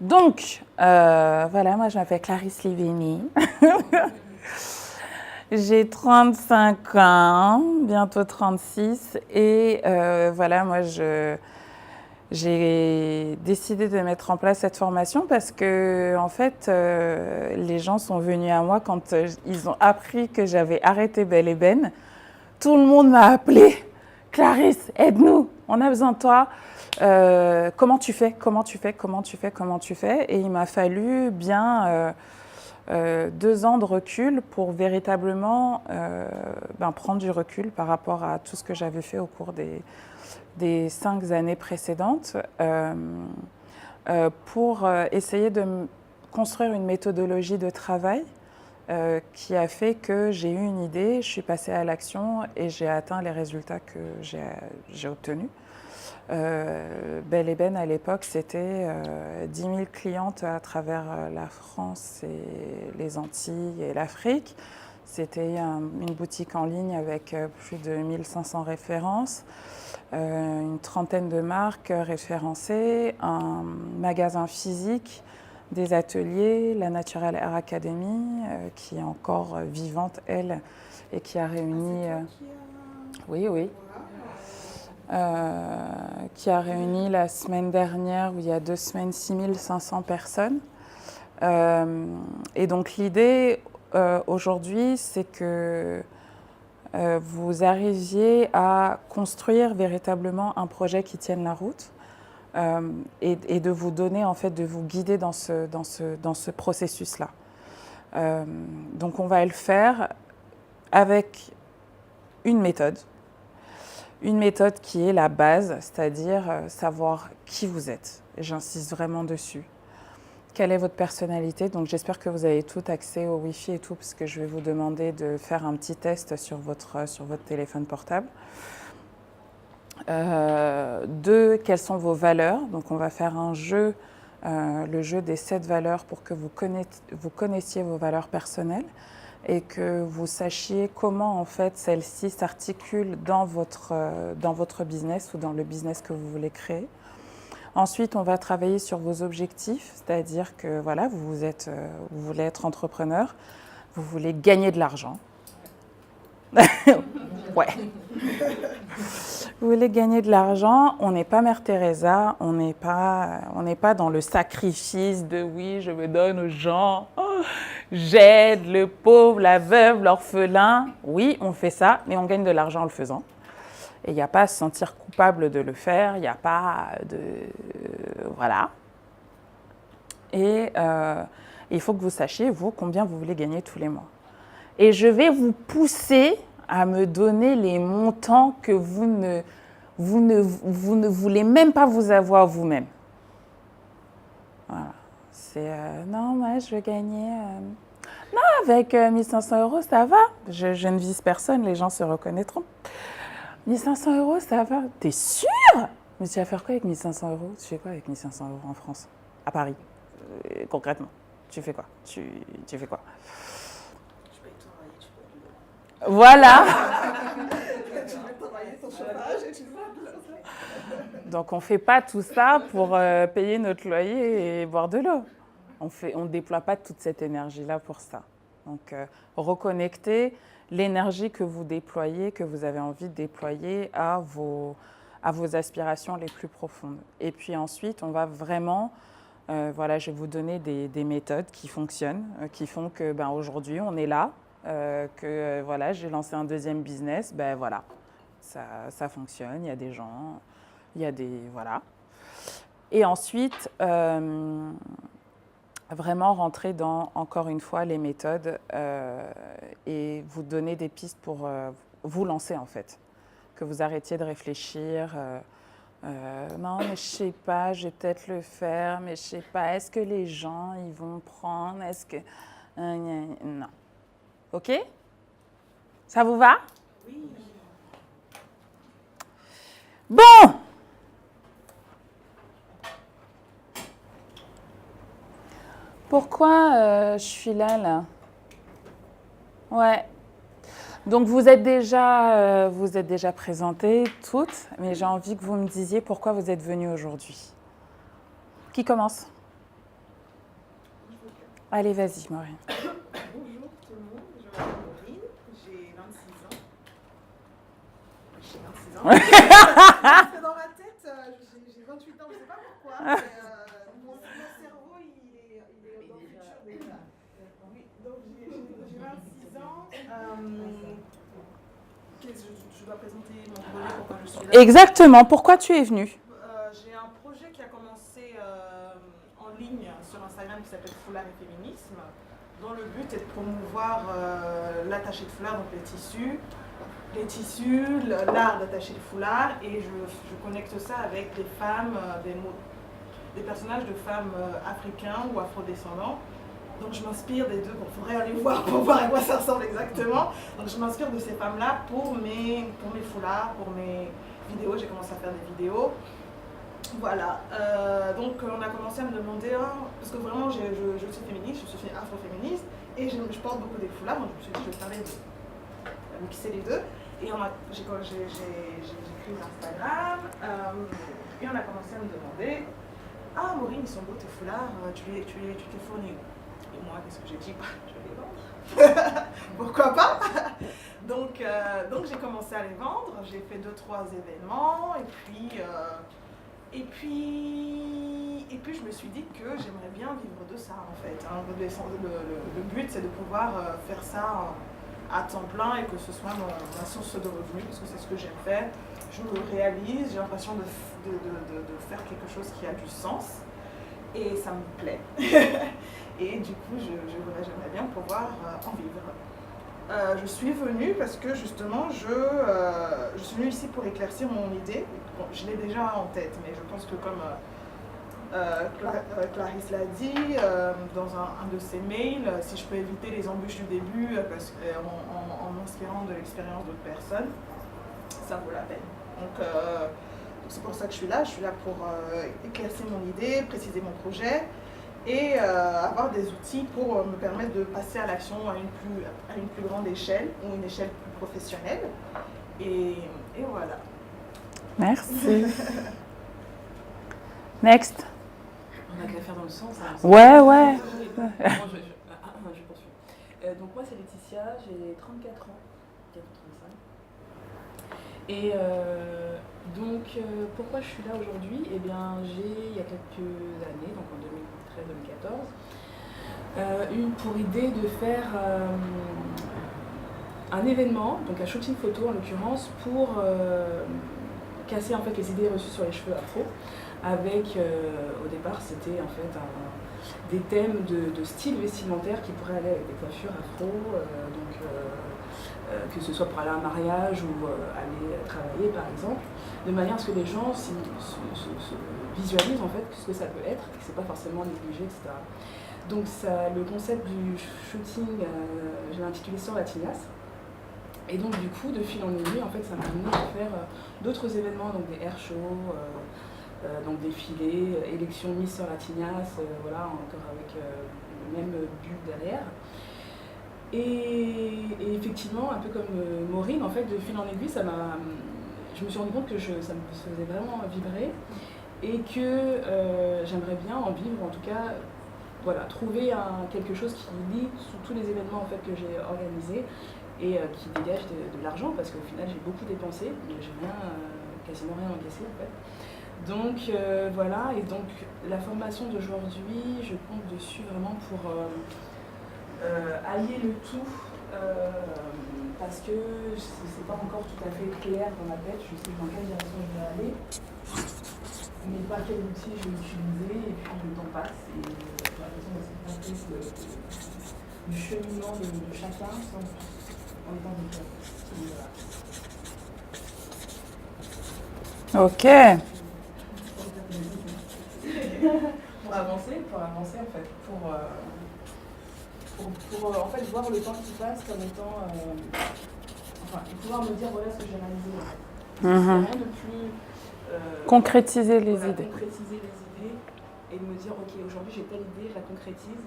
Donc, voilà, moi je m'appelle Clarisse Liveni. J'ai 35 ans, bientôt 36. Et voilà, moi j'ai décidé de mettre en place cette formation parce que, en fait, les gens sont venus à moi quand ils ont appris que j'avais arrêté Belle et Ben. Tout le monde m'a appelé. Clarisse, aide-nous, on a besoin de toi. Comment tu fais? Comment tu fais? Comment tu fais? Comment tu fais? Et il m'a fallu bien 2 ans de recul pour véritablement prendre du recul par rapport à tout ce que j'avais fait au cours des 5 années précédentes pour essayer de construire une méthodologie de travail qui a fait que j'ai eu une idée, je suis passée à l'action et j'ai atteint les résultats que j'ai obtenus. Belle et Ben à l'époque, c'était 10 000 clientes à travers la France et les Antilles et l'Afrique. C'était une boutique en ligne avec plus de 1500 références, une trentaine de marques référencées, un magasin physique, des ateliers, la Natural Hair Academy, qui est encore vivante, elle, et qui a réuni... oui, oui. Qui a réuni la semaine dernière, ou il y a 2 semaines, 6500 personnes. Et donc l'idée aujourd'hui, c'est que vous arriviez à construire véritablement un projet qui tienne la route et de vous donner, en fait, de vous guider dans ce processus-là. Donc on va le faire avec une méthode qui est la base, c'est-à-dire savoir qui vous êtes. Et j'insiste vraiment dessus. Quelle est votre personnalité? Donc j'espère que vous avez tout accès au Wi-Fi et tout, parce que je vais vous demander de faire un petit test sur votre téléphone portable. 2, quelles sont vos valeurs? Donc on va faire un jeu, le jeu des 7 valeurs pour que vous connaissiez vos valeurs personnelles et que vous sachiez comment en fait celles-ci s'articulent dans votre business ou dans le business que vous voulez créer. Ensuite, on va travailler sur vos objectifs, c'est-à-dire que voilà, vous voulez être entrepreneur, vous voulez gagner de l'argent. Ouais. Vous voulez gagner de l'argent, on n'est pas Mère Teresa, on n'est pas dans le sacrifice de oui, je me donne aux gens, oh, j'aide le pauvre, la veuve, l'orphelin. Oui, on fait ça, mais on gagne de l'argent en le faisant. Et il n'y a pas à se sentir coupable de le faire, il n'y a pas de... voilà. Et il faut que vous sachiez, vous, combien vous voulez gagner tous les mois. Et je vais vous pousser à me donner les montants que vous ne voulez même pas vous avoir vous-même. Voilà. C'est non, moi je veux gagner. Non, avec 1500 €, ça va. Je ne vise personne, les gens se reconnaîtront. 1500 €, ça va. T'es sûre? Mais tu vas faire quoi avec 1500 €? Tu fais quoi avec 1500 € en France? À Paris, concrètement. Tu fais quoi? Tu fais quoi? Voilà. Donc on ne fait pas tout ça pour payer notre loyer et boire de l'eau. On ne déploie pas toute cette énergie-là pour ça. Donc reconnecter l'énergie que vous déployez, que vous avez envie de déployer à vos aspirations les plus profondes. Et puis ensuite, on va vraiment, voilà, je vais vous donner des méthodes qui fonctionnent, qui font que aujourd'hui on est là. Voilà, j'ai lancé un deuxième business, voilà, ça fonctionne, il y a des gens, il y a des... voilà. Et ensuite, vraiment rentrer dans, encore une fois, les méthodes et vous donner des pistes pour vous lancer, en fait. Que vous arrêtiez de réfléchir, non, mais je sais pas, je vais peut-être le faire, mais je sais pas, est-ce que les gens, ils vont prendre, est-ce que... non. Ok? Ça vous va? Oui. Bon! Pourquoi je suis là? Ouais. Donc vous êtes déjà présentées toutes, mais j'ai envie que vous me disiez pourquoi vous êtes venues aujourd'hui. Qui commence? Allez, vas-y, Maureen. Bonjour tout le monde, je m'appelle Maureen, j'ai 26 ans. J'ai 26 ans. Parce que dans ma tête, j'ai 28 ans, je ne sais pas pourquoi. Mais, mon cerveau, il est dans le futur déjà. Oui, donc j'ai 26 ans. Je dois présenter mon projet, pourquoi je suis là. Exactement, pourquoi tu es venue? J'ai un projet qui a commencé en ligne sur Instagram qui s'appelle Foulard et Féminisme, dont le but est de promouvoir l'attaché de foulard, donc les tissus, l'art d'attacher le foulard, et je connecte ça avec des femmes, des personnages de femmes africains ou afrodescendants. Donc je m'inspire des deux, il faudrait aller voir pour voir à quoi ça ressemble exactement. Donc je m'inspire de ces femmes-là pour mes foulards, pour mes vidéos. J'ai commencé à faire des vidéos. Voilà, donc on a commencé à me demander, parce que vraiment je suis féministe, je suis afroféministe, et je porte beaucoup des foulards, donc je me suis dit je vais parler de mixer les deux. Et j'ai créé Instagram, et on a commencé à me demander, ah Maureen, ils sont beaux tes foulards, tu t'es fourni où? Et moi, qu'est-ce que j'ai dit? Je vais les vendre. Pourquoi pas? Donc j'ai commencé à les vendre, j'ai fait 2-3 événements, et puis je me suis dit que j'aimerais bien vivre de ça en fait. Le but c'est de pouvoir faire ça à temps plein et que ce soit ma source de revenus, parce que c'est ce que j'aime faire. Je me réalise, j'ai l'impression de faire quelque chose qui a du sens et ça me plaît. Et du coup j'aimerais bien pouvoir en vivre. Je suis venue parce que justement je suis venue ici pour éclaircir mon idée. Bon, je l'ai déjà en tête, mais je pense que comme Clarisse l'a dit dans un de ses mails, si je peux éviter les embûches du début en m'inspirant de l'expérience d'autres personnes, ça vaut la peine. Donc c'est pour ça que je suis là pour éclaircir mon idée, préciser mon projet et avoir des outils pour me permettre de passer à l'action à une plus grande échelle ou une échelle plus professionnelle. Et voilà. Merci. Next. On n'a qu'à faire dans le sens. Hein, Ouais. Je poursuis. Donc moi c'est Laetitia, j'ai 34 ans, bientôt 35. Et pourquoi je suis là aujourd'hui? Eh bien il y a quelques années, donc en 2013-2014, eu pour idée de faire un événement, donc un shooting photo en l'occurrence, pour casser en fait les idées reçues sur les cheveux afro, avec au départ c'était en fait des thèmes de style vestimentaire qui pourraient aller avec des coiffures afro, que ce soit pour aller à un mariage ou aller travailler par exemple, de manière à ce que les gens se visualisent en fait ce que ça peut être, et que c'est pas forcément négligé, etc. Donc le concept du shooting, je l'ai intitulé Sœur Latinas. Et donc du coup, de fil en aiguille, en fait, ça m'a amené à faire d'autres événements, donc des air shows, donc défilés, élections Miss Sœur Latinas, voilà, encore avec le même but derrière. Et effectivement, un peu comme Maureen, en fait, de fil en aiguille, je me suis rendu compte que ça me faisait vraiment vibrer et que j'aimerais bien en vivre, en tout cas, voilà, trouver quelque chose qui lie sous tous les événements en fait, que j'ai organisés et qui dégage de l'argent, parce qu'au final j'ai beaucoup dépensé, mais j'ai quasiment rien encaissé en fait. Donc voilà, et donc la formation d'aujourd'hui, je compte dessus vraiment pour allier le tout, parce que c'est pas encore tout à fait clair dans ma tête, je sais dans quelle direction je vais aller, mais par quel outil je vais utiliser, et puis le temps passe, et j'ai l'impression de se faire du cheminement de chacun en étant différent. Ok. Pour avancer en fait, pour en fait voir le temps qui passe comme étant, pouvoir me dire voilà ce que j'ai réalisé en fait. Rien de plus concrétiser les idées. Concrétiser les idées et de me dire ok aujourd'hui j'ai telle idée, je la concrétise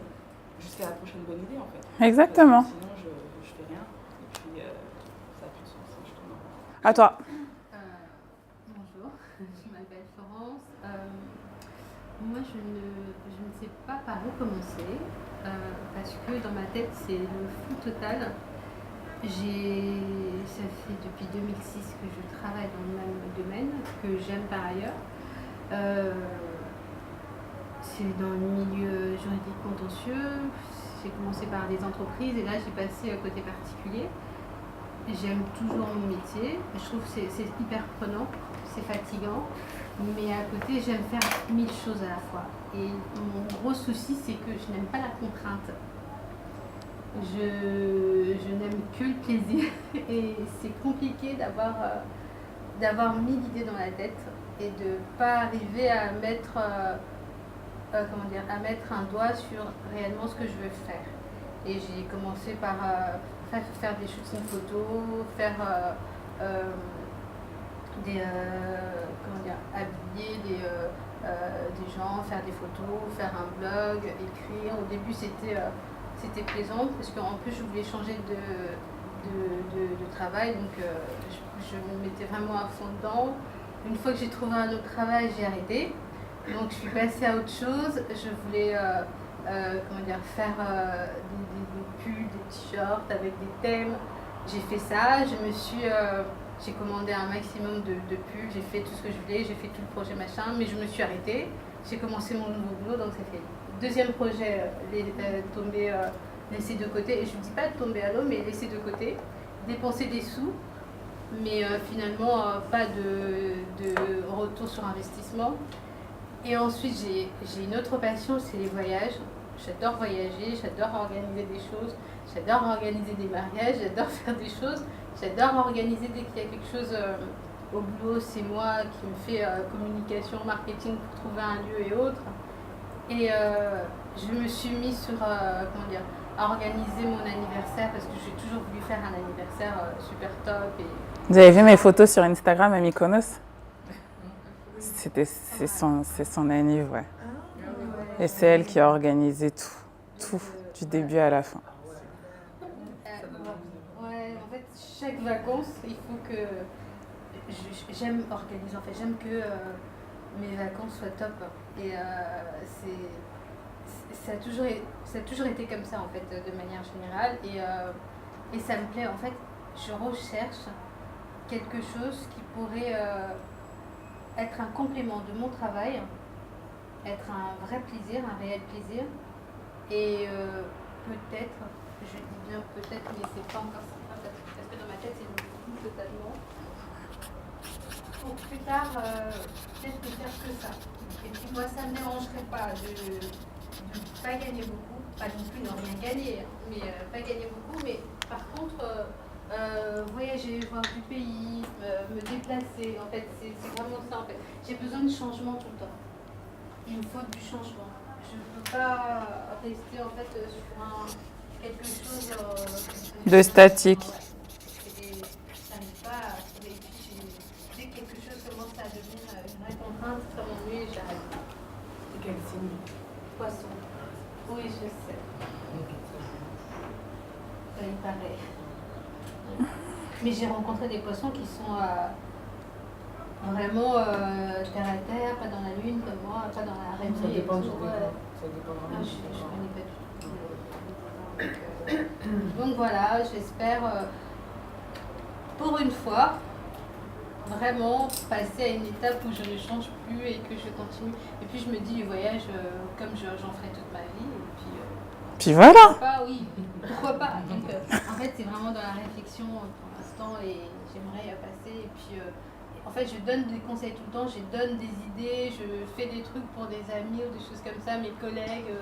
jusqu'à la prochaine bonne idée en fait. Exactement. Sinon je fais rien et puis ça n'a plus de sens. À toi. Bonjour, je m'appelle Florence. Moi je ne sais pas parler recommencer parce que dans ma tête, c'est le flou total. Ça fait depuis 2006 que je travaille dans le même domaine, que j'aime par ailleurs. C'est dans le milieu juridique contentieux. J'ai commencé par des entreprises et là j'ai passé côté particulier. J'aime toujours mon métier. Je trouve que c'est hyper prenant, c'est fatigant. Mais à côté, j'aime faire 1000 choses à la fois. Et mon gros souci, c'est que je n'aime pas la contrainte. Je n'aime que le plaisir et c'est compliqué d'avoir 1000 idées dans la tête et de ne pas arriver à mettre, à mettre un doigt sur réellement ce que je veux faire. Et j'ai commencé par faire des shootings photos, faire habiller des gens, faire des photos, faire un blog, écrire. Au début, c'était plaisant parce qu'en plus je voulais changer de travail, donc je me mettais vraiment à fond dedans. Une fois que j'ai trouvé un autre travail, j'ai arrêté, donc je suis passée à autre chose. Je voulais faire des pulls, des t-shirts avec des thèmes. J'ai fait ça, j'ai commandé un maximum de pulls, j'ai fait tout ce que je voulais, j'ai fait tout le projet machin, mais je me suis arrêtée. J'ai commencé mon nouveau boulot, donc ça fait deuxième projet, laisser de côté, et je ne dis pas de tomber à l'eau, mais laisser de côté, dépenser des sous, mais finalement pas de retour sur investissement. Et ensuite j'ai une autre passion, c'est les voyages. J'adore voyager, j'adore organiser des choses, j'adore organiser des mariages, j'adore faire des choses, j'adore organiser dès qu'il y a quelque chose au boulot, c'est moi qui me fais communication, marketing pour trouver un lieu et autres. Et je me suis mise sur à organiser mon anniversaire parce que j'ai toujours voulu faire un anniversaire super top. Et... Vous avez vu mes photos sur Instagram à Mykonos? C'est son anniv, ouais. Et c'est elle qui a organisé tout, du début à la fin. Ouais, en fait, chaque vacances, il faut que... J'aime organiser, en fait, j'aime que mes vacances soient top. Et ça a toujours été comme ça, en fait, de manière générale. Et ça me plaît, en fait, je recherche quelque chose qui pourrait être un complément de mon travail, être un vrai plaisir, un réel plaisir. Et peut-être, je dis bien peut-être, mais c'est pas encore certain, parce que dans ma tête, c'est une totalement. Pour plus tard, peut-être de faire que ça. Et puis moi, ça ne me dérangerait pas de pas gagner beaucoup, pas non plus de rien gagner, mais pas gagner beaucoup, mais par contre, voyager, voir du pays, me déplacer, en fait, c'est vraiment ça, en fait. J'ai besoin de changement tout le temps. Il me faut du changement. Je ne peux pas rester, en fait, sur quelque chose de statique. Ça n'arrive pas à trouver. Dès que quelque chose commence à devenir une vraie contrainte, ça m'ennuie, j'arrête. C'est quel signe? Poisson. Oui, je sais. Il paraît. Mais j'ai rencontré des poissons qui sont vraiment terre à terre, pas dans la lune comme moi, pas dans la rêverie. Ça dépend du Ça dépend vraiment. Je connais pas du tout. Donc voilà, j'espère pour une fois vraiment passer à une étape où je ne change plus et que je continue. Et puis je me dis, les voyages, comme j'en ferai toute ma vie. Et puis voilà. Pourquoi pas, oui. Pourquoi pas. Donc en fait, c'est vraiment dans la réflexion pour l'instant et j'aimerais passer. Et puis en fait, je donne des conseils tout le temps, je donne des idées, je fais des trucs pour des amis ou des choses comme ça, mes collègues.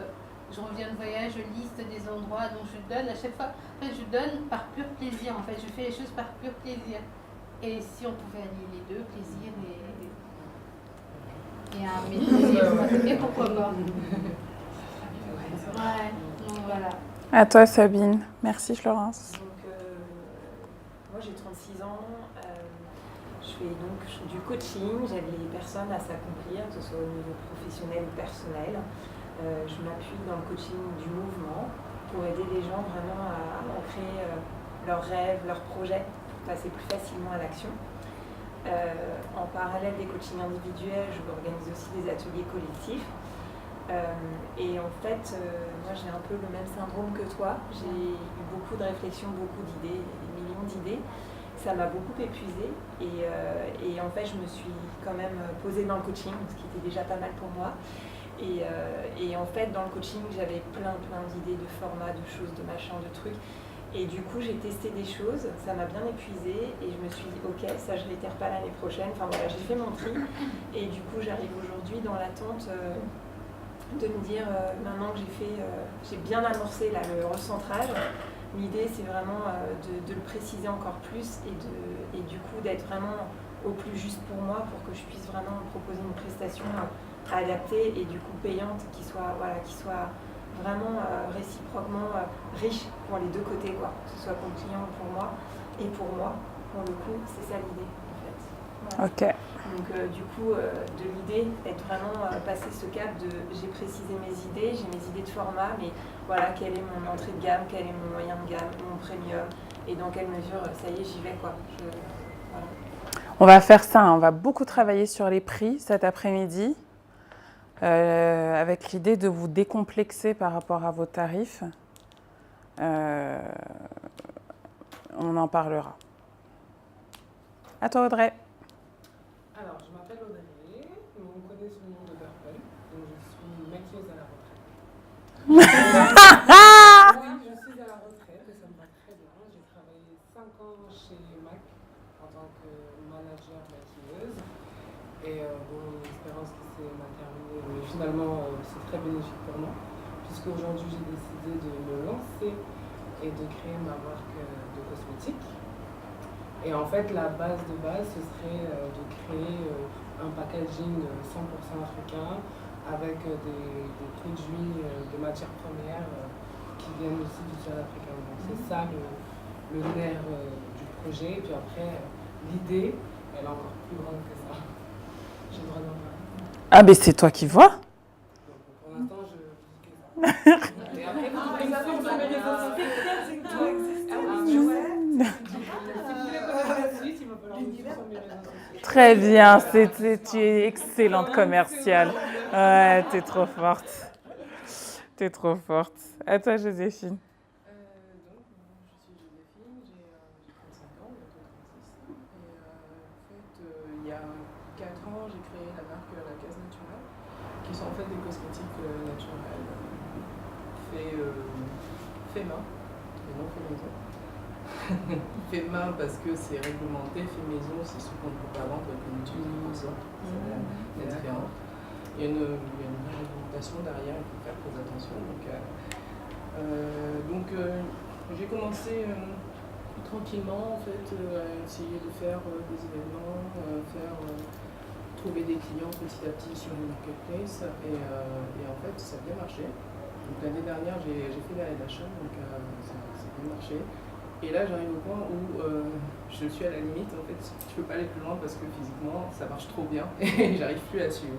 Je reviens de voyage, je liste des endroits, donc je donne à chaque fois. En fait, je donne par pur plaisir. En fait, je fais les choses par pur plaisir. Et si on pouvait allier les deux, plaisir et un métier, et pourquoi pas. Ouais, donc voilà. À toi, Sabine. Merci, Florence. Donc, moi, j'ai 36 ans. Je fais donc du coaching. J'aide les personnes à s'accomplir, que ce soit au niveau professionnel ou personnel. Je m'appuie dans le coaching du mouvement pour aider les gens vraiment à ancrer leurs rêves, leurs projets, pour passer plus facilement à l'action. En parallèle des coachings individuels, je organise aussi des ateliers collectifs. Et en fait, moi j'ai un peu le même syndrome que toi. J'ai eu beaucoup de réflexions, beaucoup d'idées, des millions d'idées. Ça m'a beaucoup épuisée et en fait je me suis quand même posée dans le coaching, ce qui était déjà pas mal pour moi. Et en fait dans le coaching j'avais plein d'idées, de formats, de choses, de machins, de trucs. Et du coup j'ai testé des choses, ça m'a bien épuisée et je me suis dit ok, ça je l'étire pas l'année prochaine. Enfin voilà, j'ai fait mon tri et du coup j'arrive aujourd'hui dans l'attente de me dire maintenant que j'ai bien amorcé là, le recentrage. L'idée, c'est vraiment de le préciser encore plus et du coup d'être vraiment au plus juste pour moi pour que je puisse vraiment proposer une prestation adaptée et du coup payante qui soit vraiment réciproquement riche pour les deux côtés, quoi. Que ce soit pour le client ou pour moi. Et pour moi, pour le coup, c'est ça l'idée en fait. Voilà. Ok. Donc du coup, de l'idée, être vraiment passer ce cap de j'ai précisé mes idées, j'ai mes idées de format, mais voilà, quelle est mon entrée de gamme, quel est mon moyen de gamme, mon premium, et dans quelle mesure, ça y est, j'y vais, quoi. Voilà. On va faire ça, hein. On va beaucoup travailler sur les prix cet après-midi, avec l'idée de vous décomplexer par rapport à vos tarifs. On en parlera. À toi, Audrey. Alors, je m'appelle Audrey, on me connaît sous le nom de Purple, donc je suis maquilleuse à la retraite. Oui, je suis à la retraite et ça me va très bien. J'ai travaillé 5 ans chez MAC en tant que manager maquilleuse et bon, une expérience qui s'est mal terminée, mais finalement c'est très bénéfique pour moi puisque aujourd'hui j'ai décidé de me lancer et de créer ma marque de cosmétiques. Et en fait, la base de base, ce serait de créer un packaging 100% africain avec des produits de matières premières qui viennent aussi du sol africain. Donc c'est ça le nerf du projet. Et puis après, l'idée, elle est encore plus grande que ça. J'ai le droit d'en parler. Ah, mais c'est toi qui vois. Donc, pour l'instant, je dis que ça. Et après, Très bien, tu es excellente commerciale. Ouais, t'es trop forte. T'es trop forte. À toi, Joséphine. Donc, je suis Joséphine, j'ai 35 ans, bientôt 36. Et en fait, il y a 4 ans, j'ai créé la marque La Case Naturelle, qui sont en fait des cosmétiques naturels, fait main, et non fait maison. Fait main parce que c'est réglementé, fait maison, c'est ce qu'on ne peut pas vendre avec une utilisation. C'est la différence. Il y a une réglementation derrière, il faut faire très attention. Donc j'ai commencé tranquillement en fait, à essayer de faire des événements, trouver des clients petit à petit sur le marketplace et en fait ça a bien marché. Donc l'année dernière j'ai fait la LHM, donc ça a bien marché. Et là j'arrive au point où je suis à la limite, en fait je peux pas aller plus loin parce que physiquement ça marche trop bien et j'arrive plus à suivre.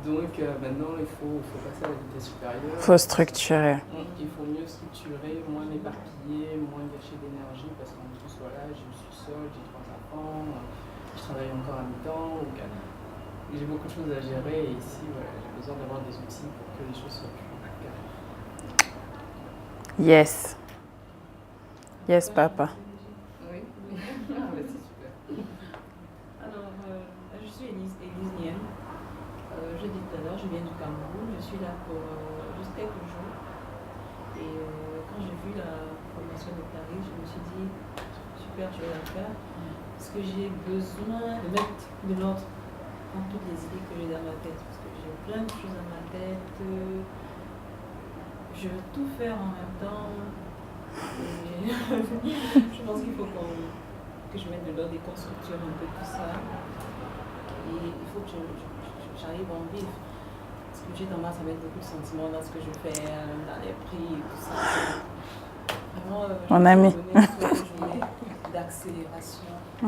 Donc maintenant il faut passer à la vitesse supérieure. Il faut structurer. Il faut mieux structurer, moins m'éparpiller, moins gâcher d'énergie parce qu'en plus voilà, je suis seule, j'ai 3 enfants, je travaille encore à mi-temps, donc j'ai beaucoup de choses à gérer et ici voilà, j'ai besoin d'avoir des outils pour que les choses soient plus carrées. Yes. Yes, papa. Oui, c'est super. Alors, je suis Élise Nienne. Je dis tout à l'heure, je viens du Cameroun. Je suis là pour juste quelques jours. Et quand j'ai vu la formation de Paris, je me suis dit, super, je vais la faire. Parce que j'ai besoin de mettre de l'ordre dans toutes les idées que j'ai dans ma tête. Parce que j'ai plein de choses dans ma tête. Je veux tout faire en même temps. Et je pense qu'il faut que je mette de l'ordre et qu'on structure un peu tout ça. Et il faut que j'arrive à en vivre. Parce que j'ai tendance à mettre beaucoup de sentiments dans ce que je fais, dans les prix et tout ça. Vraiment, On a mis. une journée d'accélération de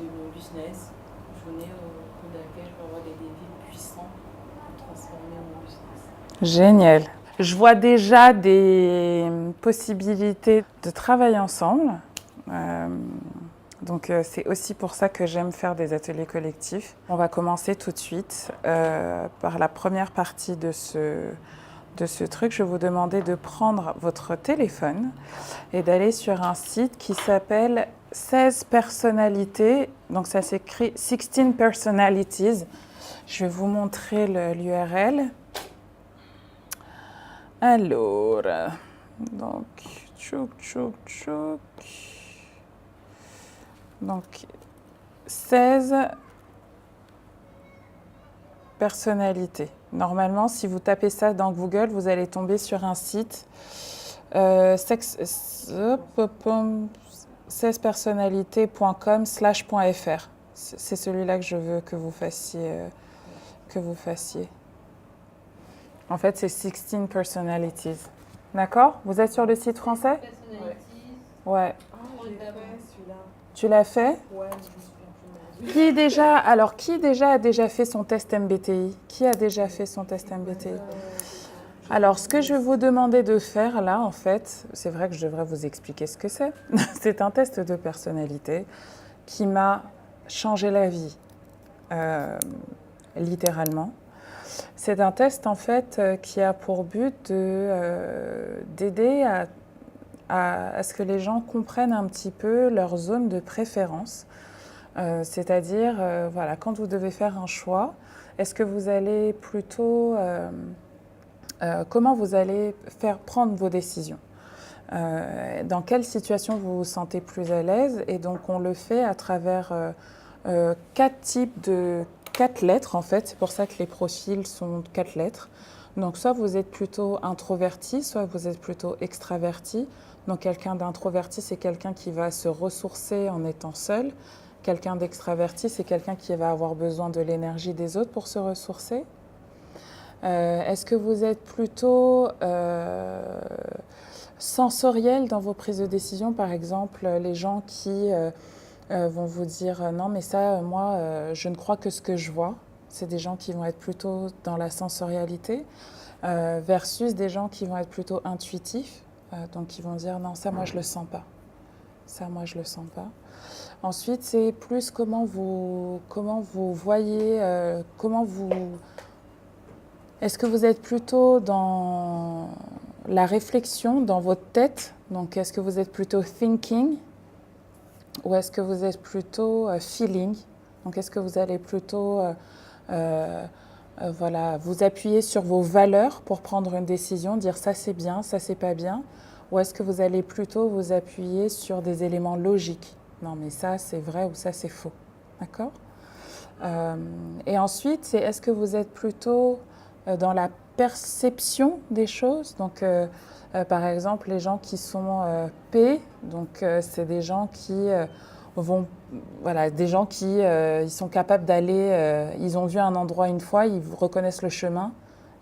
mon business. Une journée au cours de laquelle je peux avoir des défis puissants pour transformer mon business. Génial. Je vois déjà des possibilités de travailler ensemble. Donc c'est aussi pour ça que j'aime faire des ateliers collectifs. On va commencer tout de suite par la première partie de ce truc. Je vais vous demander de prendre votre téléphone et d'aller sur un site qui s'appelle 16 personnalités. Donc ça s'écrit 16 personalities. Je vais vous montrer l'URL. Alors, donc, donc 16 personnalités. Normalement, si vous tapez ça dans Google, vous allez tomber sur un site 16personnalités.com/.fr. C'est celui-là que je veux que vous fassiez. En fait, c'est 16 personalities. D'accord? Vous êtes sur le site français? Personalities. Ouais. Ah, j'ai fait celui-là. Tu l'as fait? Ouais, mais je me souviens plus. Qui déjà a déjà fait son test MBTI? Qui a déjà fait son test MBTI? Alors, ce que je vais vous demander de faire là, en fait, c'est vrai que je devrais vous expliquer ce que c'est. C'est un test de personnalité qui m'a changé la vie, littéralement. C'est un test, en fait, qui a pour but d'aider à ce que les gens comprennent un petit peu leur zone de préférence. C'est-à-dire, voilà, quand vous devez faire un choix, est-ce que vous allez plutôt... comment vous allez prendre vos décisions? Dans quelle situation vous vous sentez plus à l'aise? Et donc, on le fait à travers 4 lettres, en fait. C'est pour ça que les profils sont 4 lettres. Donc, soit vous êtes plutôt introverti, soit vous êtes plutôt extraverti. Donc, quelqu'un d'introverti, c'est quelqu'un qui va se ressourcer en étant seul. Quelqu'un d'extraverti, c'est quelqu'un qui va avoir besoin de l'énergie des autres pour se ressourcer. Est-ce que vous êtes plutôt sensoriel dans vos prises de décision? Par exemple, les gens qui vont vous dire non, mais ça, moi, je ne crois que ce que je vois. C'est des gens qui vont être plutôt dans la sensorialité, versus des gens qui vont être plutôt intuitifs, donc qui vont dire non, ça, moi, je le sens pas. Ça, moi, je le sens pas. Ensuite, c'est plus comment vous voyez, est-ce que vous êtes plutôt dans la réflexion, dans votre tête? Donc, est-ce que vous êtes plutôt thinking? Ou est-ce que vous êtes plutôt feeling? Donc, est-ce que vous allez plutôt voilà, vous appuyer sur vos valeurs pour prendre une décision, dire ça c'est bien, ça c'est pas bien? Ou est-ce que vous allez plutôt vous appuyer sur des éléments logiques? Non, mais ça c'est vrai ou ça c'est faux. D'accord? Et ensuite, c'est est-ce que vous êtes plutôt dans la perception des choses? Donc, par exemple, les gens qui sont P, donc c'est des gens qui voilà, des gens qui ils sont capables d'aller, ils ont vu un endroit une fois, ils reconnaissent le chemin,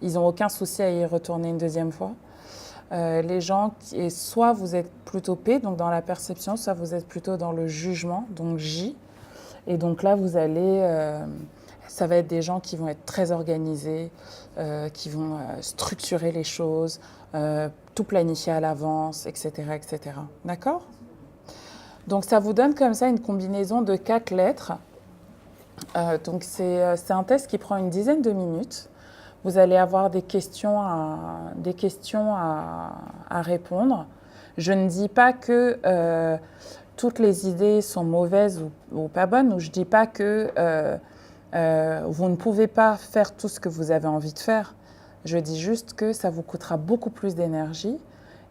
ils n'ont aucun souci à y retourner une deuxième fois. Les gens, et soit vous êtes plutôt P, donc dans la perception, soit vous êtes plutôt dans le jugement, donc J. Et donc là, vous allez, ça va être des gens qui vont être très organisés, qui vont structurer les choses, tout planifier à l'avance, etc., etc. D'accord? Donc ça vous donne comme ça une combinaison de 4 lettres. Donc c'est un test qui prend une dizaine de minutes. Vous allez avoir des questions à répondre. Je ne dis pas que toutes les idées sont mauvaises ou pas bonnes, ou je ne dis pas que vous ne pouvez pas faire tout ce que vous avez envie de faire. Je dis juste que ça vous coûtera beaucoup plus d'énergie.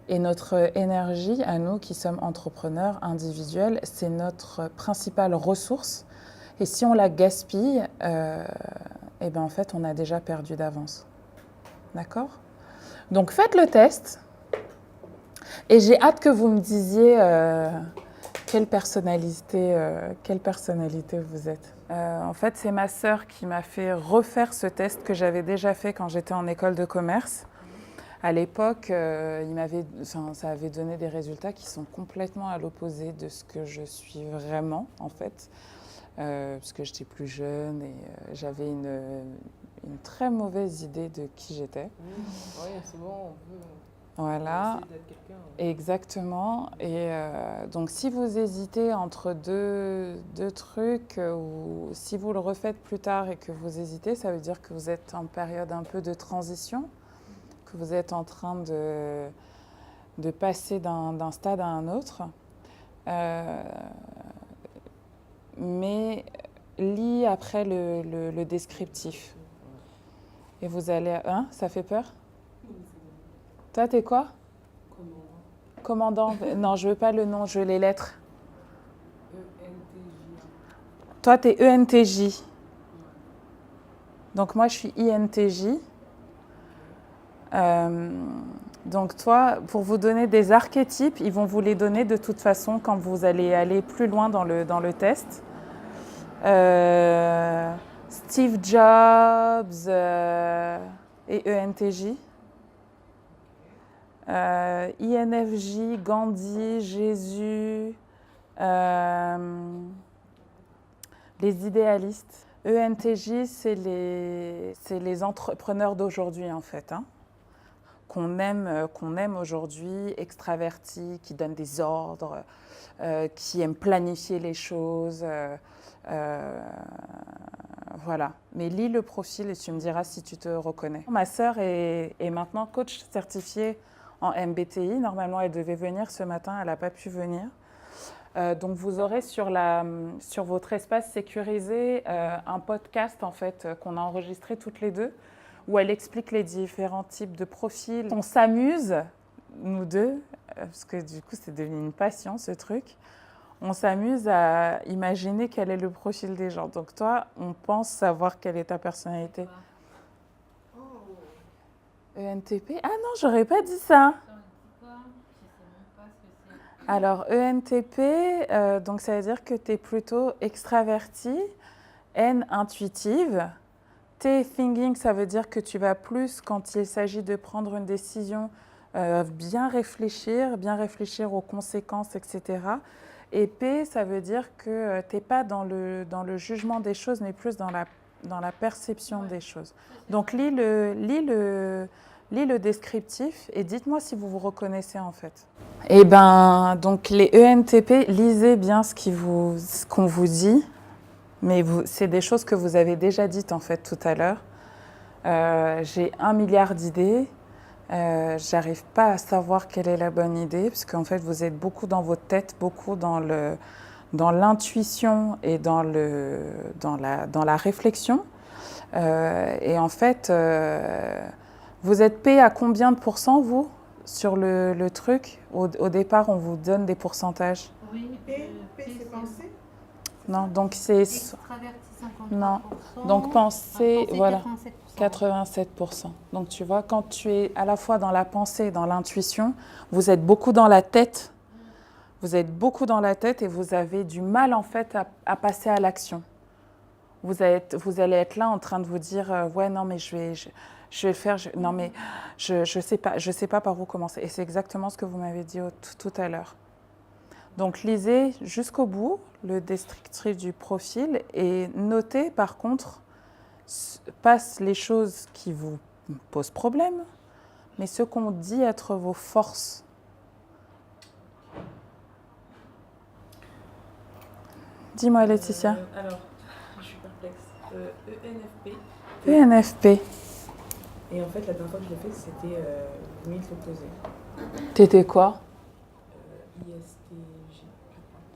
Et notre énergie, à nous qui sommes entrepreneurs individuels, c'est notre principale ressource. Et si on la gaspille, eh ben en fait, on a déjà perdu d'avance. D'accord? Donc faites le test. Et j'ai hâte que vous me disiez quelle personnalité vous êtes. En fait, c'est ma sœur qui m'a fait refaire ce test que j'avais déjà fait quand j'étais en école de commerce. À l'époque, ça avait donné des résultats qui sont complètement à l'opposé de ce que je suis vraiment, en fait. Parce que j'étais plus jeune et j'avais une très mauvaise idée de qui j'étais. Oui, c'est bon, on peut... Voilà. Essayer d'être quelqu'un. Exactement. Et donc, si vous hésitez entre deux trucs, ou si vous le refaites plus tard et que vous hésitez, ça veut dire que vous êtes en période un peu de transition, que vous êtes en train de passer d'un stade à un autre. Mais lis après le descriptif. Et vous allez... Hein, ça fait peur? Toi, t'es quoi? Commandant. Non, je veux pas le nom, je veux les lettres. Toi, t'es ENTJ. Donc moi, je suis INTJ. Donc toi, pour vous donner des archétypes, ils vont vous les donner de toute façon quand vous allez aller plus loin dans le test. Steve Jobs et ENTJ. INFJ, Gandhi, Jésus, les idéalistes. ENTJ, c'est les entrepreneurs d'aujourd'hui en fait, hein, qu'on aime aujourd'hui, extravertis, qui donnent des ordres, qui aiment planifier les choses. Voilà. Mais lis le profil et tu me diras si tu te reconnais. Ma sœur est maintenant coach certifiée en MBTI. Normalement, elle devait venir ce matin, elle n'a pas pu venir. Donc, vous aurez sur votre espace sécurisé un podcast en fait, qu'on a enregistré toutes les deux, où elle explique les différents types de profils. On s'amuse, nous deux, parce que du coup, c'est devenu une passion ce truc. On s'amuse à imaginer quel est le profil des gens. Donc toi, on pense savoir quelle est ta personnalité. ENTP? Ah non, j'aurais pas dit ça. Alors, ENTP, donc ça veut dire que tu es plutôt extraverti, N, intuitive. T, thinking, ça veut dire que tu vas plus, quand il s'agit de prendre une décision, bien réfléchir aux conséquences, etc. Et P, ça veut dire que tu n'es pas dans le jugement des choses, mais plus dans la perception des choses. Donc, lis le descriptif et dites-moi si vous vous reconnaissez en fait. Eh bien, donc les ENTP, lisez bien ce qu'on vous dit, mais c'est des choses que vous avez déjà dites en fait tout à l'heure. J'ai 1 milliard d'idées, j'arrive pas à savoir quelle est la bonne idée, parce qu'en fait vous êtes beaucoup dans votre tête, beaucoup dans l'intuition et dans la réflexion. Et en fait, vous êtes P à combien de pourcents, vous, sur le truc? Au départ, on vous donne des pourcentages. Oui, P, c'est pensée? Non, donc c'est... extraverti 53%. Non, donc pensée, Pensée, voilà, 87%. 87%. Donc tu vois, quand tu es à la fois dans la pensée et dans l'intuition, vous êtes beaucoup dans la tête. Vous êtes beaucoup dans la tête et vous avez du mal en fait à passer à l'action. Vous allez être là en train de vous dire ouais non mais je vais le faire, non mais je sais pas par où commencer. Et c'est exactement ce que vous m'avez dit tout à l'heure. Donc lisez jusqu'au bout le descriptif du profil et notez par contre pas les choses qui vous posent problème, mais ce qu'on dit être vos forces. Dis-moi Laetitia. Alors, je suis perplexe. ENFP. ENFP. Et en fait, la dernière fois que je l'ai fait, c'était limite l'opposé. T'étais quoi? ISTJ.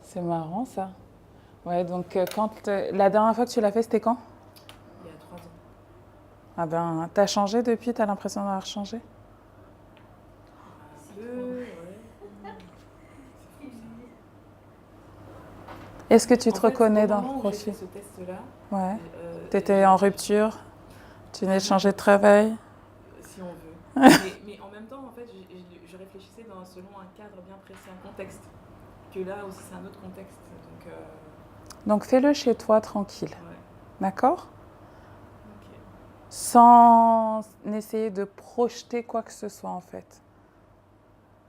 C'est marrant ça. Ouais, donc la dernière fois que tu l'as fait, c'était quand? Il y a 3 ans. Ah ben, t'as changé depuis? T'as l'impression d'avoir changé? Ouais. Est-ce que tu te En fait, reconnais au dans moment le où j'ai profil? fait ce test-là, Ouais. T'étais en rupture? Tu venais de changer de travail? si on veut. mais en même temps, en fait, je réfléchissais selon un cadre bien précis, un contexte. Que là aussi, c'est un autre contexte. Donc fais-le chez toi tranquille. Ouais. D'accord? Ok. Sans essayer de projeter quoi que ce soit en fait.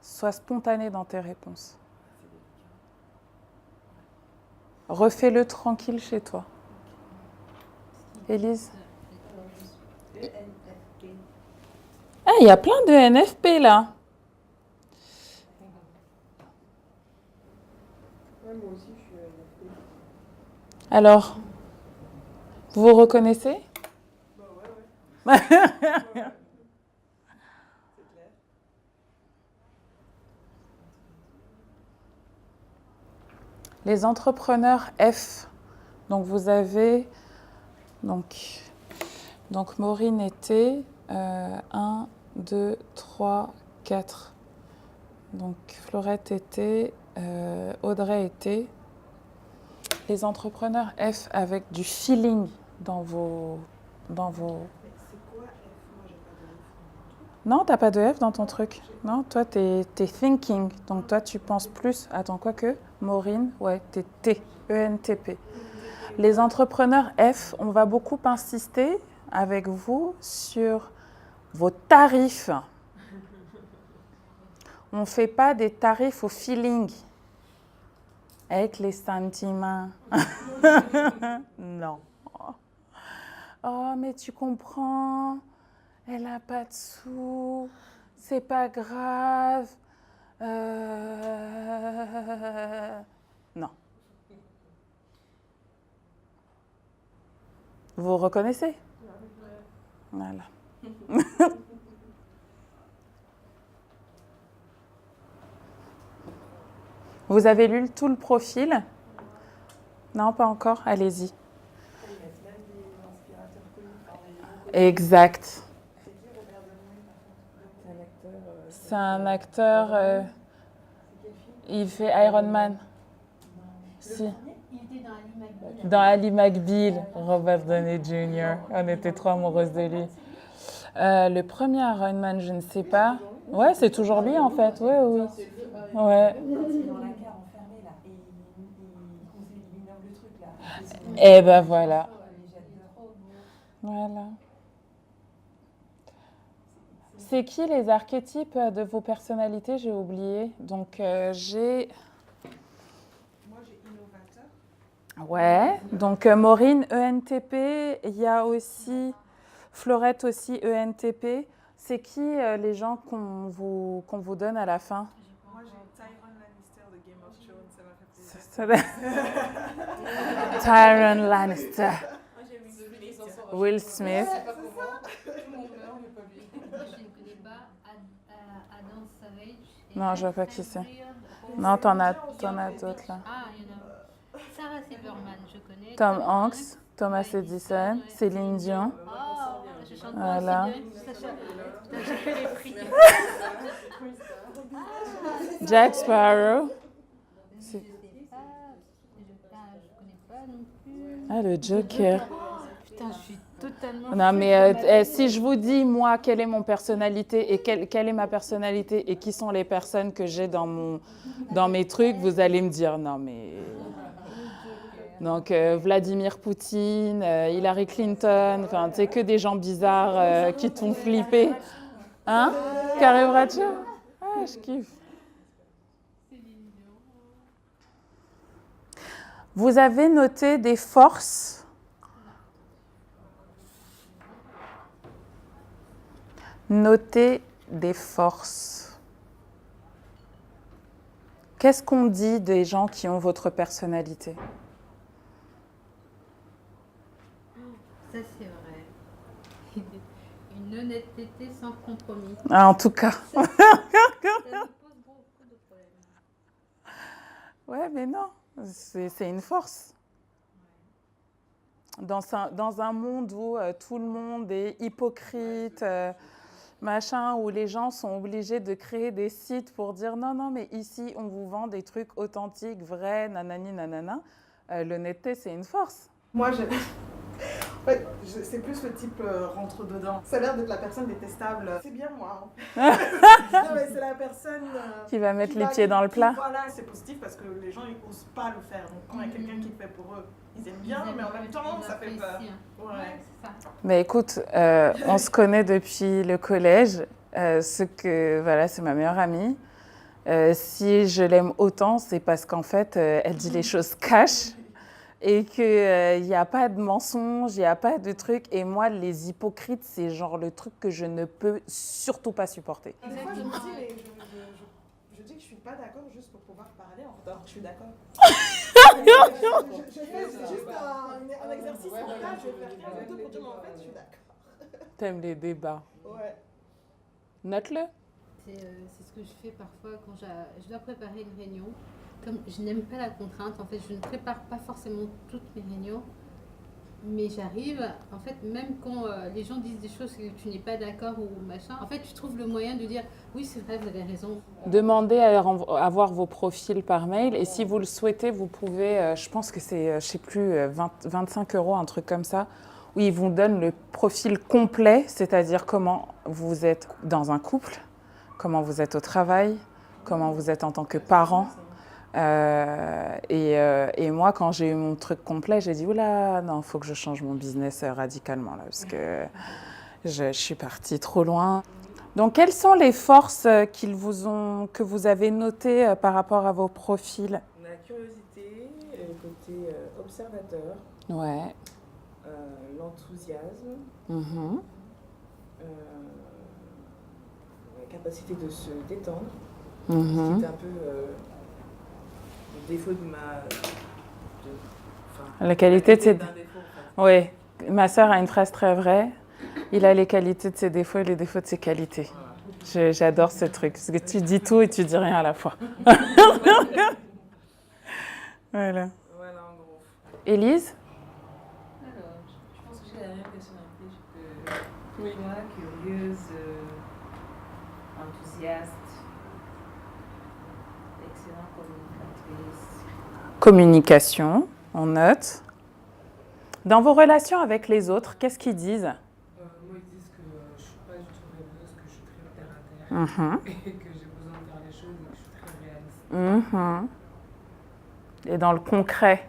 Sois spontané dans tes réponses. C'est délicat. Refais-le tranquille chez toi. Élise? Ah, il y a plein de NFP là. Ouais, moi aussi, je suis INFP. Alors, vous vous reconnaissez? Bah ouais. C'est clair. Les entrepreneurs F. Donc vous avez donc Maureen était 1, 2, 3, 4. Donc Florette était, Audrey était. Les entrepreneurs F avec du feeling dans vos. Mais c'est quoi F? Moi, j'ai pas de F. Non, t'as pas de F dans ton truc. Non, toi, t'es thinking. Donc, toi, tu penses plus. Attends, quoi que Maureen, ouais, t'es T, ENTP. Les entrepreneurs F, on va beaucoup insister avec vous sur vos tarifs. On ne fait pas des tarifs au feeling, avec les sentiments. Non. Oh, mais tu comprends, elle n'a pas de sous, c'est pas grave. Non. Vous reconnaissez? Voilà. Vous avez lu tout le profil? Non, pas encore. Allez-y. Ils mettent même des inspirateurs connus par les gens connus. Exact. C'est qui Robert Downey, par contre? C'est un acteur. C'est quel film? Il fait Iron Man. Si. Il était dans Ali McBeal. Dans Ali McBeal, Robert Downey Jr. On était trop amoureuses de lui. Le premier Iron Man, je ne sais pas. Ouais, c'est toujours lui en fait. Oui, oui. Ouais. Quand il est dans la cave enfermé là, et il innove le truc là. Et ben voilà. Voilà. C'est qui les archétypes de vos personnalités? J'ai oublié. Donc j'ai. Moi, j'ai innovateur. Ouais. Donc Maureen, ENTP. Il y a aussi Florette aussi, ENTP. C'est qui les gens qu'on vous donne à la fin? Moi, j'ai Tyrion Lannister de Game of Thrones. Ça m'a fait plaisir. Tyrion Lannister. Moi, j'ai mis celui qui s'en sort. Will Smith. Je sais pas comment. Tout le monde meurt, mais pas lui. Moi, je ne connais pas Adam Savage. et Non, je vois pas qui c'est. Adrian Non, t'en as Hopkins. d'autres là. Ah, il y en a. Sarah Silverman, je connais. Tom Hanks, Thomas Edison, Céline Dion. Oh, je chante Voilà. pas aussi bien. Putain, j'ai fait les prix. Jack Sparrow. Je sais pas. Je connais pas non plus. Ah, le Joker. Putain, je suis totalement. Non, mais si je vous dis, moi, quelle est mon personnalité et quelle est ma personnalité et qui sont les personnes que j'ai dans mes trucs, vous allez me dire, non, mais... Donc, Vladimir Poutine, Hillary Clinton, enfin, c'est que des gens bizarres qui t'ont flippé. Hein? Carré Bradshaw? Ah, je kiffe. Vous avez noté des forces. Notez des forces. Qu'est-ce qu'on dit des gens qui ont votre personnalité? Ça, c'est vrai. Une honnêteté sans compromis. Ah, en tout cas. Ça me pose beaucoup de problèmes. Ouais, mais non, c'est une force. Dans un monde où tout le monde est hypocrite, machin, où les gens sont obligés de créer des sites pour dire non, non, mais ici, on vous vend des trucs authentiques, vrais, nanani, nanana. L'honnêteté, c'est une force. Moi, en fait, c'est plus le type rentre dedans. Ça a l'air d'être la personne détestable. C'est bien moi. Hein. Non, mais c'est la personne Qui va mettre les pieds dans le plat. Voilà, c'est positif parce que les gens ils osent pas le faire. Donc quand il y a quelqu'un qui le fait pour eux, ils aiment bien, mais en même temps, ça fait peur. Ouais. C'est ça. Mais écoute, on se connaît depuis le collège. Voilà, c'est ma meilleure amie. Si je l'aime autant, c'est parce qu'en fait, elle dit les choses cash et qu'il n'y a pas de mensonge, il n'y a pas de truc. Et moi, les hypocrites, c'est genre le truc que je ne peux surtout pas supporter. Des fois, je me dis, mais je dis que je suis pas d'accord juste pour pouvoir parler, en fait, alors que je suis d'accord. Je fais juste un exercice mental, je vais faire 15 minutes pour dire, mais en fait, je suis d'accord. T'aimes les débats. Ouais. Note-le. C'est ce que je fais parfois quand je dois préparer une réunion. Comme je n'aime pas la contrainte, en fait, je ne prépare pas forcément toutes mes réunions. Mais j'arrive, en fait, même quand les gens disent des choses que tu n'es pas d'accord ou machin, en fait, tu trouves le moyen de dire oui, c'est vrai, vous avez raison. Demandez à avoir vos profils par mail et si vous le souhaitez, vous pouvez, je pense que c'est, je sais plus, 25 €, un truc comme ça, où ils vous donnent le profil complet, c'est-à-dire comment vous êtes dans un couple, comment vous êtes au travail, comment vous êtes en tant que parent. Et moi, quand j'ai eu mon truc complet, j'ai dit oula, non, il faut que je change mon business radicalement là, parce que je suis partie trop loin. Donc, quelles sont les forces que vous avez notées par rapport à vos profils? La curiosité, le côté observateur, Ouais. l'enthousiasme, Mhm. la capacité de se détendre, Mhm. ce qui est un peu le défaut de La qualité de ses... d'un défaut, en Oui, ma sœur a une phrase très vraie. Il a les qualités de ses défauts et les défauts de ses qualités. J'adore ce truc, parce que tu dis tout et tu dis rien à la fois. Voilà. Voilà, en gros. Élise? Alors, je pense que j'ai la même personnalité que toi, curieuse, enthousiaste, excellente communicatrice. Communication, on note. Dans vos relations avec les autres, qu'est-ce qu'ils disent? Moi, ils disent que je ne suis pas du tout rêveuse, que je suis très terre à terre Mhm. et que j'ai besoin de faire les choses et que je suis très réaliste. Mhm. Et dans le concret?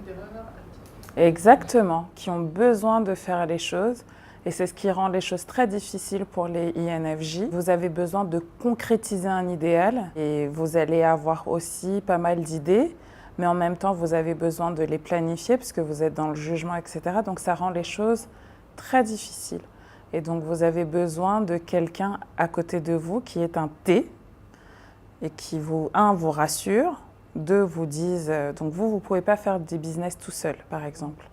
Des valeurs actives. Exactement, qui ont besoin de faire les choses. Et c'est ce qui rend les choses très difficiles pour les INFJ. Vous avez besoin de concrétiser un idéal et vous allez avoir aussi pas mal d'idées, mais en même temps, vous avez besoin de les planifier puisque vous êtes dans le jugement, etc. Donc, ça rend les choses très difficiles. Et donc, vous avez besoin de quelqu'un à côté de vous qui est un T et qui, vous rassure, deux, vous disent... donc, vous ne pouvez pas faire des business tout seul, par exemple.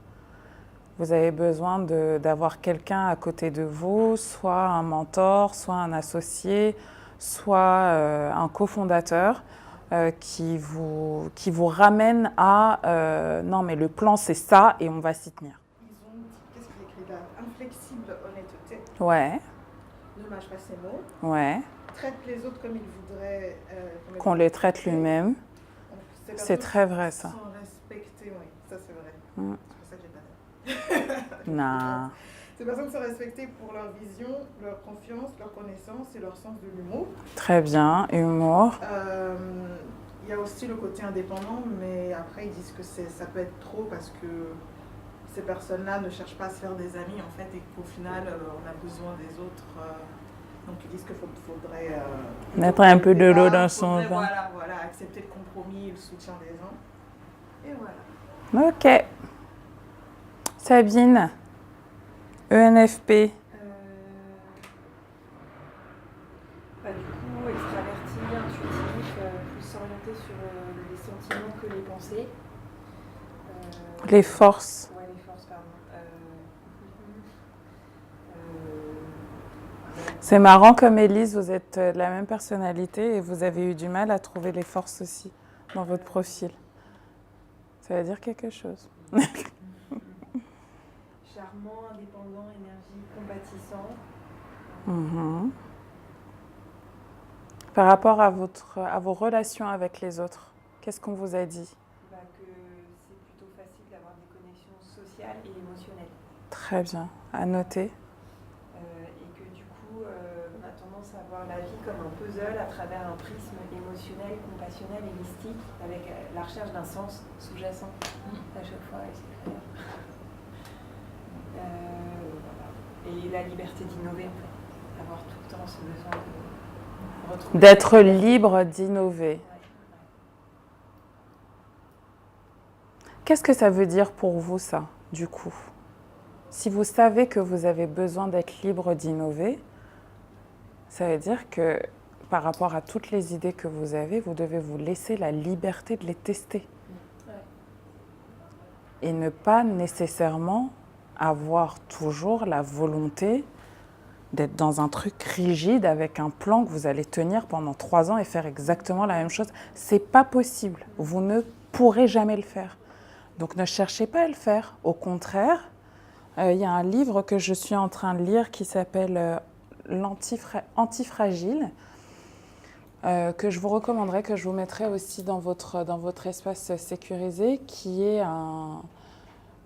Vous avez besoin d'avoir quelqu'un à côté de vous, soit un mentor, soit un associé, soit un cofondateur qui vous ramène à non mais le plan c'est ça et on va s'y tenir. Ils ont dit, qu'est-ce qu'il écrit là? Inflexible honnêteté, Ouais, ne mâche pas ses mots, ouais. traite les autres comme il voudrait Qu'on les traite lui-même. Donc, ces C'est personnes très vrai ça. sont respectées, oui, ça c'est vrai. Mm. C'est pour ça que j'ai pas d'amis. Non. Ces personnes sont respectées pour leur vision, leur confiance, leur connaissance et leur sens de l'humour. Très bien, humour. Il y a aussi le côté indépendant, mais après ils disent que ça peut être trop parce que ces personnes-là ne cherchent pas à se faire des amis en fait et qu'au final on a besoin des autres. Donc ils disent qu'il faudrait Mettre un peu de l'eau dans son vin. Voilà, accepter le compromis et le soutien des uns. Et voilà. Ok. Sabine, ENFP. Du coup, extraverti, intuitif, plus orienté sur les sentiments que les pensées. Les forces. Ouais, les forces, pardon. C'est marrant comme Élise, vous êtes de la même personnalité et vous avez eu du mal à trouver les forces aussi dans votre profil. Ça veut dire quelque chose. Charmant, indépendant, énergie, compatissant. Mhm. Par rapport à vos relations avec les autres, qu'est-ce qu'on vous a dit? Que c'est plutôt facile d'avoir des connexions sociales et émotionnelles. Très bien, à noter. Et que du coup, on a tendance à voir la vie comme un puzzle à travers un prisme émotionnel, compassionnel et mystique, avec la recherche d'un sens sous-jacent à chaque fois. Et c'est clair. Voilà. Et la liberté d'innover, en fait. Avoir tout le temps ce besoin de retrouver... D'être libre d'innover. Ouais. Qu'est-ce que ça veut dire pour vous, ça, du coup? Si vous savez que vous avez besoin d'être libre d'innover, ça veut dire que par rapport à toutes les idées que vous avez, vous devez vous laisser la liberté de les tester. Et ne pas nécessairement avoir toujours la volonté d'être dans un truc rigide avec un plan que vous allez tenir pendant 3 ans et faire exactement la même chose. C'est pas possible. Vous ne pourrez jamais le faire. Donc ne cherchez pas à le faire. Au contraire, il y a un livre que je suis en train de lire qui s'appelle Antifragile, que je vous recommanderais, que je vous mettrai aussi dans votre espace sécurisé, qui est un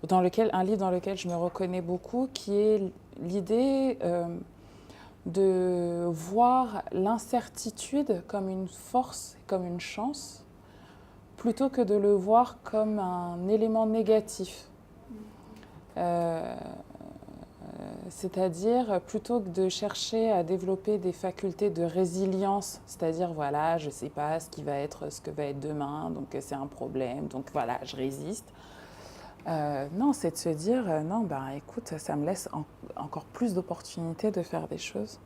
livre dans lequel je me reconnais beaucoup, qui est l'idée de voir l'incertitude comme une force, comme une chance, plutôt que de le voir comme un élément négatif. C'est-à-dire, plutôt que de chercher à développer des facultés de résilience, c'est-à-dire, voilà, je ne sais pas ce que va être demain, donc c'est un problème, donc voilà, je résiste. Non, c'est de se dire, non, ben écoute, ça me laisse encore plus d'opportunités de faire des choses.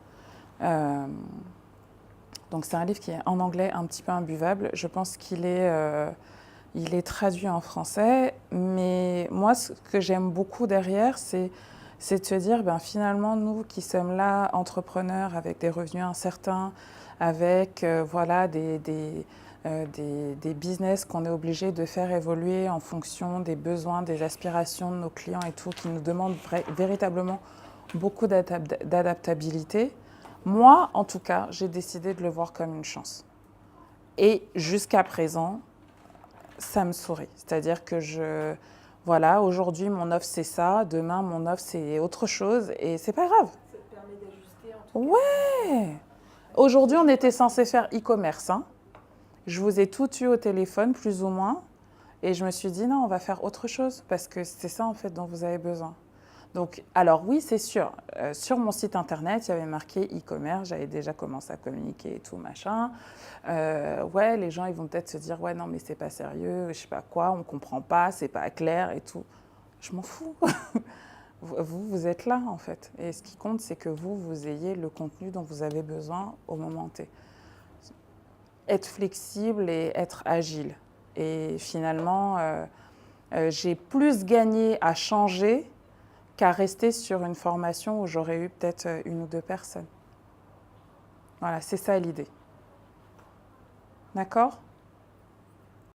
Donc c'est un livre qui est en anglais un petit peu imbuvable. Je pense qu'il est traduit en français, mais moi, ce que j'aime beaucoup derrière, c'est de se dire, ben, finalement, nous qui sommes là, entrepreneurs avec des revenus incertains, avec voilà, des business qu'on est obligé de faire évoluer en fonction des besoins, des aspirations de nos clients et tout, qui nous demandent véritablement beaucoup d'adaptabilité. Moi, en tout cas, j'ai décidé de le voir comme une chance. Et jusqu'à présent, ça me sourit. C'est-à-dire que voilà, aujourd'hui, mon offre, c'est ça. Demain, mon offre, c'est autre chose. Et c'est pas grave. Ça te permet d'ajuster en tout cas. Ouais. Aujourd'hui, on était censé faire e-commerce. Hein. Je vous ai tout eu au téléphone, plus ou moins. Et je me suis dit, non, on va faire autre chose. Parce que c'est ça, en fait, dont vous avez besoin. Donc, alors oui, c'est sûr. Sur mon site internet, il y avait marqué e-commerce. J'avais déjà commencé à communiquer et tout, machin. Ouais, les gens, ils vont peut-être se dire, ouais, non, mais c'est pas sérieux, je sais pas quoi, on comprend pas, c'est pas clair et tout. Je m'en fous. Vous êtes là, en fait. Et ce qui compte, c'est que vous ayez le contenu dont vous avez besoin au moment T. Être flexible et être agile. Et finalement, j'ai plus gagné à changer qu'à rester sur une formation où j'aurais eu peut-être 1 ou 2 personnes. Voilà, c'est ça l'idée. D'accord ?